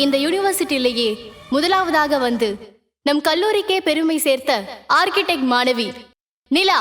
இந்த யூனிவர்சிட்டியிலேயே முதலாவதாக வந்து நம் கல்லூரிக்கே பெருமை சேர்த்த ஆர்கிடெக்ட் மாணவி நிலா.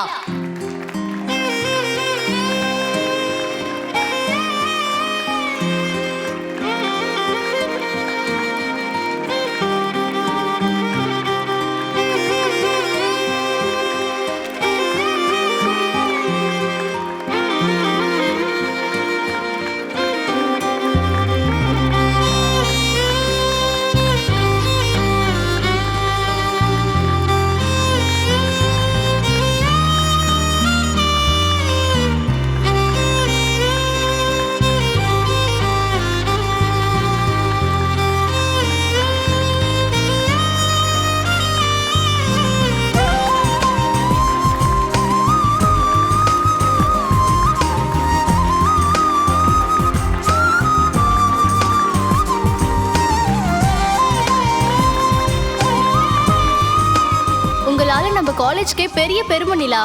நம்ம காலேஜ்க்கே பெரிய பெருமை நிலா.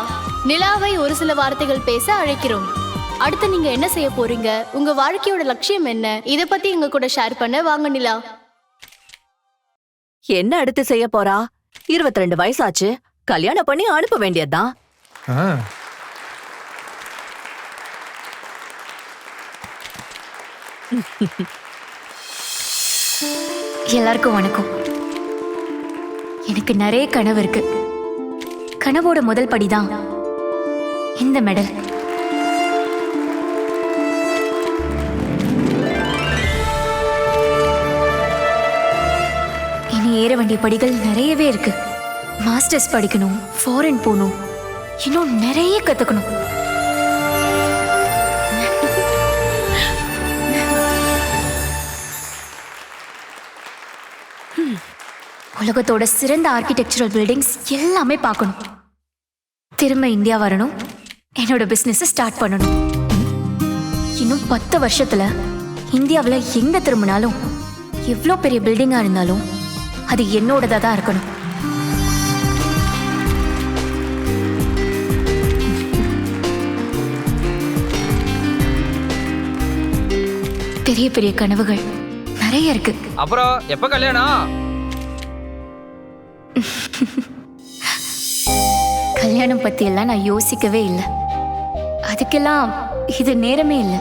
நிலாவை ஒரு சில வார்த்தைகள் பேச அழைக்கிறோம். அடுத்து நீங்க என்ன செய்ய போறீங்க, உங்க வாழ்க்கையோட லட்சியம் என்ன, இத பத்தி எங்க கூட ஷேர் பண்ண வாங்க நிலா. என்ன அடுத்து செய்ய போறா? 22 வயசாச்சு, கல்யாணம் பண்ணி அனுப்ப வேண்டியதுதான். எல்லாருக்கும் வணக்கம். எனக்கு நிறைய கனவு இருக்கு. கனவோட முதல் படிதான் இந்த மெடல். இனி ஏற வேண்டிய படிகள் நிறையவே இருக்கு. மாஸ்டர்ஸ் படிக்கணும், ஃபாரின் போகணும், இன்னும் நிறைய கத்துக்கணும். உலகத்தோட சிறந்த ஆர்கிடெக்சரல் பில்டிங்ஸ் எல்லாமே பார்க்கணும். திரும்ப இந்தியா வரணும், என்னோட பிசினஸ் ஸ்டார்ட் பண்ணணும். இன்னும் 10 வருஷத்துல இந்தியாவில் எங்க திரும்பினாலும் எவ்வளோ பெரிய பில்டிங்கா இருந்தாலும் அது என்னோடதா தான் இருக்கணும். பெரிய பெரிய கனவுகள் நிறைய இருக்கு. அப்புறம் எப்ப கல்யாணம்? கல்யாணம் பத்தி எல்லாம் நான் யோசிக்கவே இல்லை. அதுக்கெல்லாம் இது நேரமே இல்லை.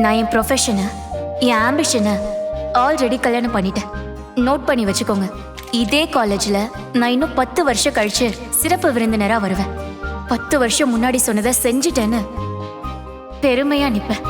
நான் என் ப்ரொஃபஷனை, என் ஆம்பிஷனை ஆல்ரெடி கல்யாணம் பண்ணிட்டேன். நோட் பண்ணி வச்சுக்கோங்க. இதே காலேஜ்ல நான் இன்னும் 10 வருஷம் கழிச்சு சிறப்பு விருந்தினரா வருவேன். 10 வருஷம் முன்னாடி சொன்னதை செஞ்சுட்டேன்னு பெருமையா நிப்பேன்.